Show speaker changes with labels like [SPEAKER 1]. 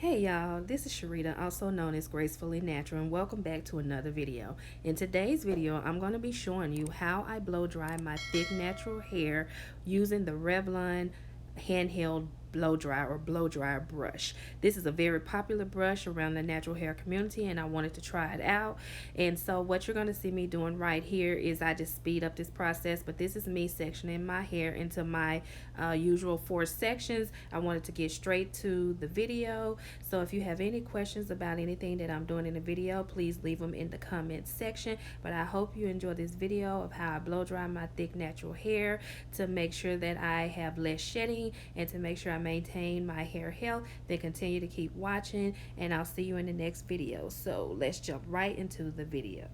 [SPEAKER 1] Hey y'all, this is Sharita, also known as Gracefully Natural, and welcome back to another video. In today's video, I'm going to be showing you how I blow dry my thick natural hair using the Revlon handheld blow dryer brush. This is a very popular brush around the natural hair community, and I wanted to try it out. And so what you're going to see me doing right here is I just speed up this process, but this is me sectioning my hair into my usual 4 sections. I wanted to get straight to the video, so if you have any questions about anything that I'm doing in the video, please leave them in the comments section. But I hope you enjoy this video of how I blow dry my thick natural hair to make sure that I have less shedding and to make sure I maintain my hair health. Then continue to keep watching, and I'll see you in the next video. So let's jump right into the video.